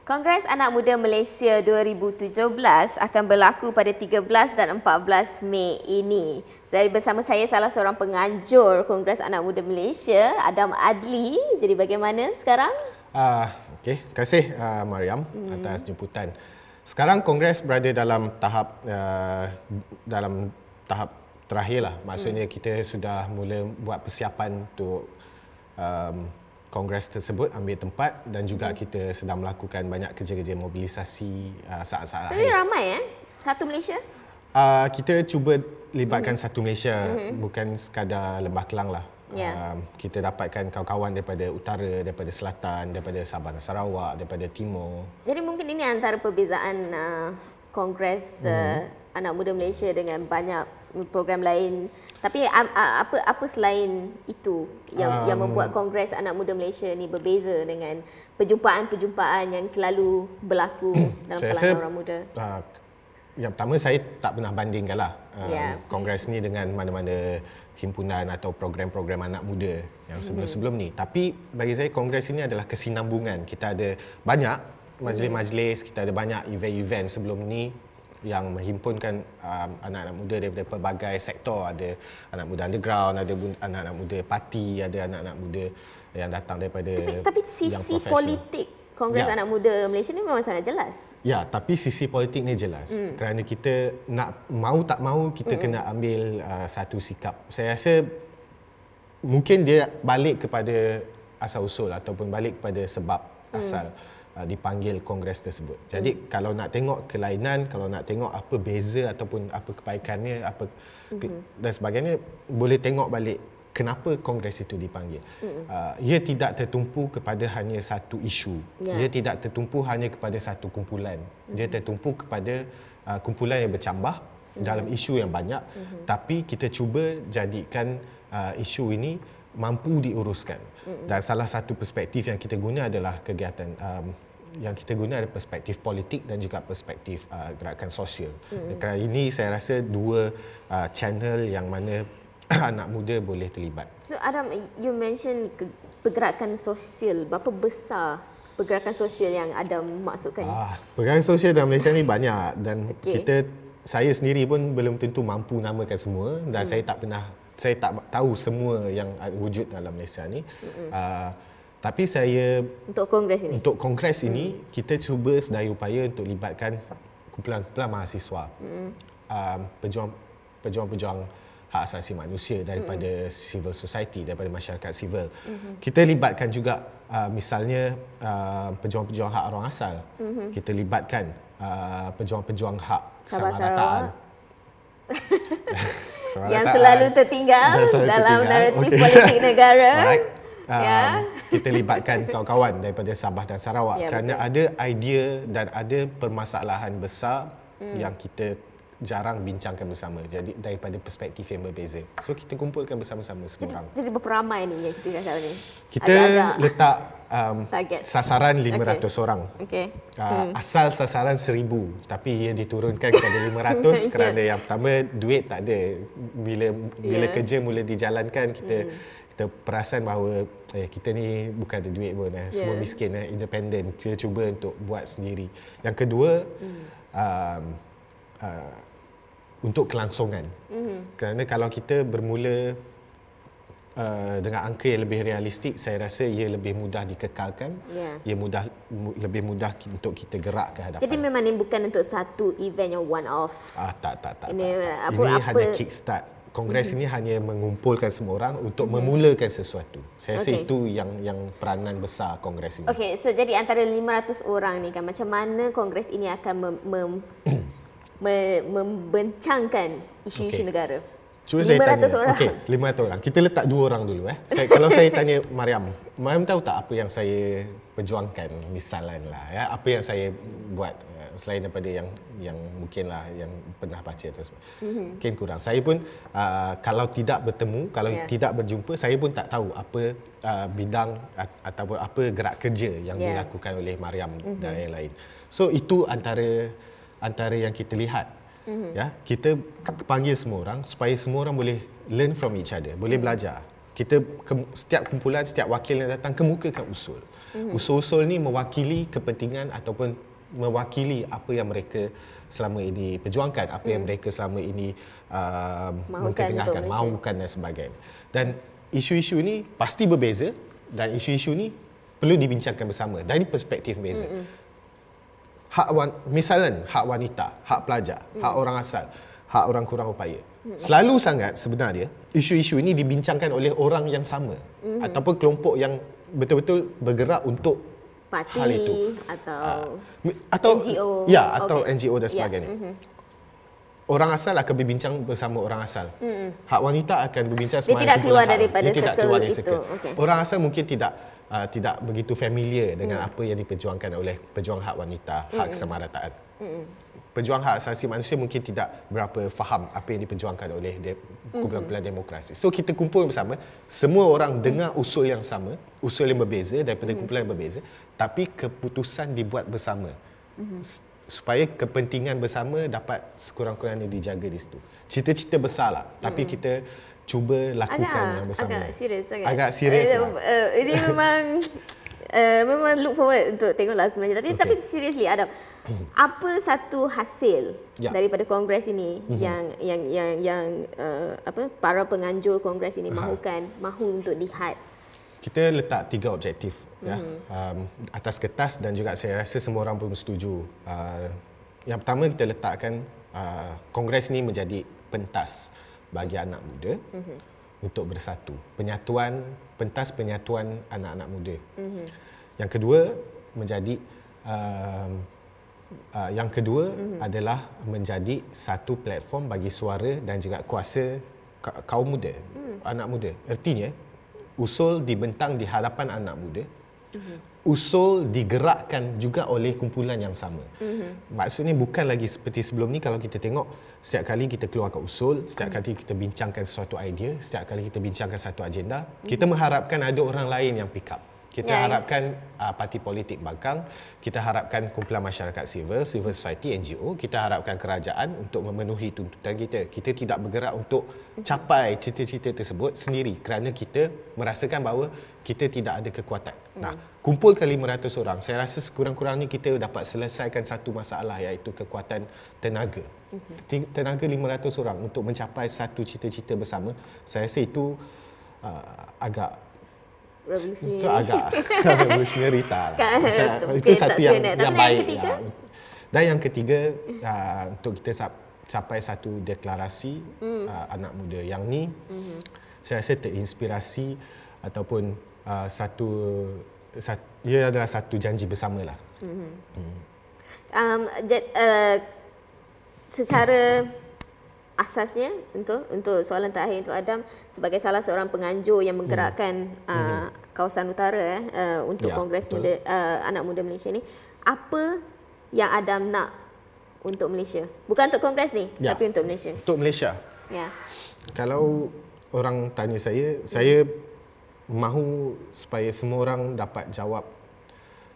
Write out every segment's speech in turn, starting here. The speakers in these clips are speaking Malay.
Kongres Anak Muda Malaysia 2017 akan berlaku pada 13 dan 14 Mei ini. Bersama saya salah seorang penganjur Kongres Anak Muda Malaysia, Adam Adli. Jadi bagaimana sekarang? Terima kasih Mariam atas jemputan. Sekarang Kongres berada dalam tahap terakhir lah. Maksudnya kita sudah mula buat persiapan untuk Kongres tersebut ambil tempat dan juga kita sedang melakukan banyak kerja-kerja mobilisasi saat-saat akhir. Jadi ramai Satu Malaysia? Kita cuba libatkan Satu Malaysia, bukan sekadar Lembah Kelang lah. Kita dapatkan kawan-kawan daripada utara, daripada selatan, daripada Sabah dan Sarawak, daripada timur. Jadi mungkin ini antara perbezaan Kongres Anak Muda Malaysia dengan banyak program lain. Tapi apa selain itu yang membuat Kongres Anak Muda Malaysia ni berbeza dengan perjumpaan-perjumpaan yang selalu berlaku dalam kalangan orang muda? Yang pertama, saya tak pernah bandingkanlah Kongres ni dengan mana-mana himpunan atau program-program anak muda yang sebelum-sebelum ni. Tapi bagi saya Kongres ini adalah kesinambungan. Kita ada banyak majlis-majlis, kita ada banyak event-event sebelum ni yang menghimpunkan anak-anak muda daripada pelbagai sektor. Ada anak muda underground, ada anak-anak muda parti, ada anak-anak muda yang datang daripada tapi sisi politik Kongres Anak Muda Malaysia ni memang sangat jelas. Ya, tapi sisi politik ni jelas. Kerana kita nak mau tak mau kita kena ambil satu sikap. Saya rasa mungkin dia balik kepada asal usul ataupun balik kepada sebab asal dipanggil Kongres tersebut. Jadi kalau nak tengok kelainan, kalau nak tengok apa beza ataupun apa kebaikannya, apa dan sebagainya, boleh tengok balik kenapa Kongres itu dipanggil. Ia tidak tertumpu kepada hanya satu isu. Ia tidak tertumpu hanya kepada satu kumpulan. Dia tertumpu kepada kumpulan yang bercambah dalam isu yang banyak. Tapi kita cuba jadikan isu ini mampu diuruskan. Dan salah satu perspektif yang kita guna adalah kegiatan adalah perspektif politik dan juga perspektif gerakan sosial. Kerana ini saya rasa dua channel yang mana anak muda boleh terlibat. So Adam, you mention pergerakan sosial. Berapa besar pergerakan sosial yang Adam maksudkan? Pergerakan sosial dalam Malaysia ni banyak dan saya sendiri pun belum tentu mampu namakan semua dan saya tak tahu semua yang wujud dalam Malaysia ni. Tapi untuk kongres ini kita cuba sedaya upaya untuk libatkan kumpulan-kumpulan mahasiswa, pejuang-pejuang hak asasi manusia daripada civil society, daripada masyarakat sivil. Kita libatkan juga misalnya pejuang-pejuang hak orang asal. Kita libatkan pejuang-pejuang hak kesamarataan. Yang selalu tertinggal dalam naratif politik negara. Kita libatkan kawan-kawan daripada Sabah dan Sarawak kerana ada idea dan ada permasalahan besar yang kita jarang bincangkan bersama. Jadi daripada perspektif yang berbeza. So kita kumpulkan bersama-sama semua orang. Jadi berapa ramai ni yang kita kata ni? Kita letak sasaran 500 orang. Asal sasaran 1,000 tapi ia diturunkan kepada 500 kerana yang pertama duit tak ada. Bila kerja mula dijalankan, kita perasan bahawa kita ni bukan ada duit pun, semua miskin, independen, cuba untuk buat sendiri. Yang kedua, untuk kelangsungan. Kerana kalau kita bermula dengan angka yang lebih realistik, saya rasa ia lebih mudah dikekalkan, ia lebih mudah untuk kita gerak ke hadapan. Jadi memang ini bukan untuk satu event yang one off. Tak. Ini hanya kickstart. Kongres ini hanya mengumpulkan semua orang untuk memulakan sesuatu. Saya rasa itu yang peranan besar kongres ini. So jadi antara 500 orang ni kan, macam mana kongres ini akan membencangkan isu-isu negara? Cuba 500 saya tanya. Orang. 500 orang. Kita letak 2 orang dulu. Kalau saya tanya Mariam tahu tak apa yang saya perjuangkan, misalnya apa yang saya buat selain daripada yang mungkinlah yang pernah baca tersebut. Mungkin kurang. Saya pun kalau tidak bertemu, kalau tidak berjumpa, saya pun tak tahu apa bidang ataupun apa gerak kerja yang dilakukan oleh Mariam dan yang lain. So itu antara yang kita lihat. Kita panggil semua orang supaya semua orang boleh learn from each other, boleh belajar. Kita setiap kumpulan, setiap wakil yang datang kemukakan usul. Usul-usul ni mewakili kepentingan ataupun mewakili apa yang mereka selama ini perjuangkan, apa yang mereka selama ini mengketengahkan, mahukan dan sebagainya. Dan isu-isu ni pasti berbeza dan isu-isu ni perlu dibincangkan bersama dari perspektif berbeza. Misalnya hak wanita, hak pelajar, hak orang asal, hak orang kurang upaya. Selalu sangat sebenarnya isu-isu ini dibincangkan oleh orang yang sama ataupun kelompok yang betul-betul bergerak untuk parti hal itu atau NGO. Ya, atau NGO dan sebagainya. Orang asal akan berbincang bersama orang asal. Hak wanita akan berbincang sama tidak keluar daripada circle. Orang asal mungkin tidak begitu familiar dengan apa yang diperjuangkan oleh pejuang hak wanita, hak kesamarataan. Pejuang hak asasi manusia mungkin tidak berapa faham apa yang diperjuangkan oleh kumpulan-kumpulan demokrasi. So kita kumpul bersama, semua orang dengar usul yang sama, usul yang berbeza daripada kumpulan yang berbeza, tapi keputusan dibuat bersama. Supaya kepentingan bersama dapat sekurang-kurangnya dijaga di situ. Cita-cita besar lah, tapi kita cuba lakukan yang bersama. Agak serius sangat. Agak serius lah. Ini memang look forward untuk tengok lah sebenarnya. Tapi seriously Adam, apa satu hasil daripada kongres ini yang para penganjur kongres ini mahu untuk lihat? Kita letak 3 objektif atas kertas dan juga saya rasa semua orang pun setuju. Yang pertama kita letakkan kongres ini menjadi pentas bagi anak muda untuk bersatu. Pentas penyatuan anak-anak muda. Yang kedua menjadi adalah menjadi satu platform bagi suara dan juga kuasa kaum muda, anak muda. Artinya usul dibentang di hadapan anak muda, usul digerakkan juga oleh kumpulan yang sama. Maksudnya bukan lagi seperti sebelum ni. Kalau kita tengok, setiap kali kita keluarkan usul, setiap kali kita bincangkan sesuatu idea, setiap kali kita bincangkan satu agenda, kita mengharapkan ada orang lain yang pick up. Kita harapkan parti politik bangkang, kita harapkan kumpulan masyarakat civil society, NGO, kita harapkan kerajaan untuk memenuhi tuntutan kita. Kita tidak bergerak untuk capai cita-cita tersebut sendiri kerana kita merasakan bahawa kita tidak ada kekuatan. Nah, kumpulkan 500 orang, saya rasa sekurang-kurangnya kita dapat selesaikan satu masalah, iaitu kekuatan tenaga. Tenaga 500 orang untuk mencapai satu cita-cita bersama, saya rasa itu agak revolusi. Itu agak revolutionary tak. Itu satu yang baik. Dan yang ketiga, untuk kita capai satu deklarasi anak muda yang ni, saya rasa terinspirasi ataupun ia adalah satu janji bersama lah. Secara asasnya untuk soalan terakhir untuk Adam, sebagai salah seorang penganjur yang menggerakkan kawasan utara untuk Kongres Muda, Anak Muda Malaysia ni, apa yang Adam nak untuk Malaysia? Bukan untuk Kongres ni, tapi untuk Malaysia. Untuk Malaysia. Ya. Kalau orang tanya saya mahu supaya semua orang dapat jawab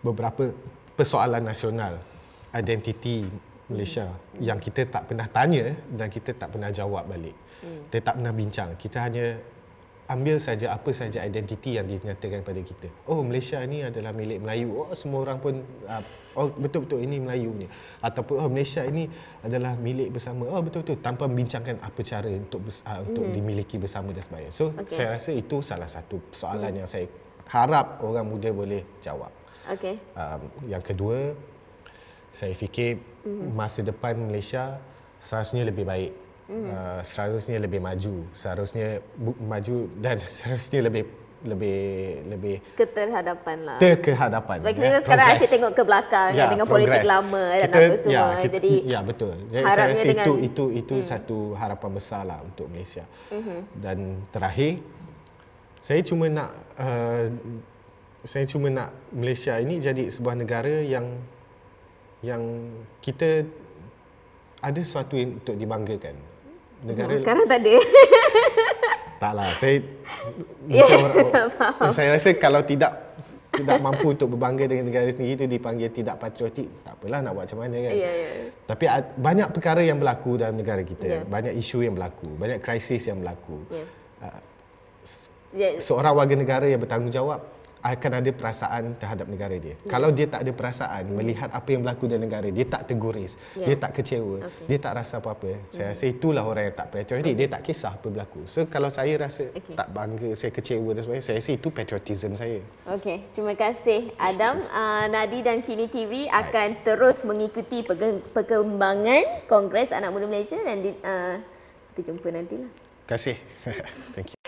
beberapa persoalan nasional, identiti Malaysia yang kita tak pernah tanya dan kita tak pernah jawab balik. Kita tak pernah bincang. Kita hanya ambil saja apa saja identiti yang dinyatakan pada kita. Oh, Malaysia ni adalah milik Melayu. Oh, semua orang pun oh, betul-betul ini Melayu ni. Ataupun oh, Malaysia ini adalah milik bersama. Oh, betul-betul, tanpa membincangkan apa cara untuk dimiliki bersama dan sebagainya. So, saya rasa itu salah satu soalan yang saya harap orang muda boleh jawab. Yang kedua, saya fikir masa depan Malaysia seharusnya lebih baik, seharusnya lebih maju, seharusnya maju dan seharusnya lebih keterhadapan lah. Terkehadapan. Sebab kita sekarang asyik tengok ke belakang dengan politik lama dan apa semua. Jadi betul. Jadi saya rasa itu satu harapan besar lah untuk Malaysia. Dan terakhir, saya cuma nak Malaysia ini jadi sebuah negara yang kita ada sesuatu untuk dibanggakan. Negara sekarang tak ada. Taklah, saya rasa kalau tidak mampu untuk berbangga dengan negara sendiri, itu dipanggil tidak patriotik. Tak apalah, nak buat macam mana kan. Tapi banyak perkara yang berlaku dalam negara kita. Banyak isu yang berlaku, banyak krisis yang berlaku. Seorang warga negara yang bertanggungjawab akan ada perasaan terhadap negara dia. Kalau dia tak ada perasaan melihat apa yang berlaku dalam negara, dia tak terguris, dia tak kecewa, dia tak rasa apa-apa. Saya rasa itulah orang yang tak patriotik, dia tak kisah apa berlaku. So kalau saya rasa tak bangga, saya kecewa dan sebagainya, saya rasa itu patriotism saya. Okey, terima kasih Adam. Nadi dan Kini TV akan terus mengikuti perkembangan Kongres Anak Muda Malaysia dan kita jumpa nantilah. Terima kasih. Thank you.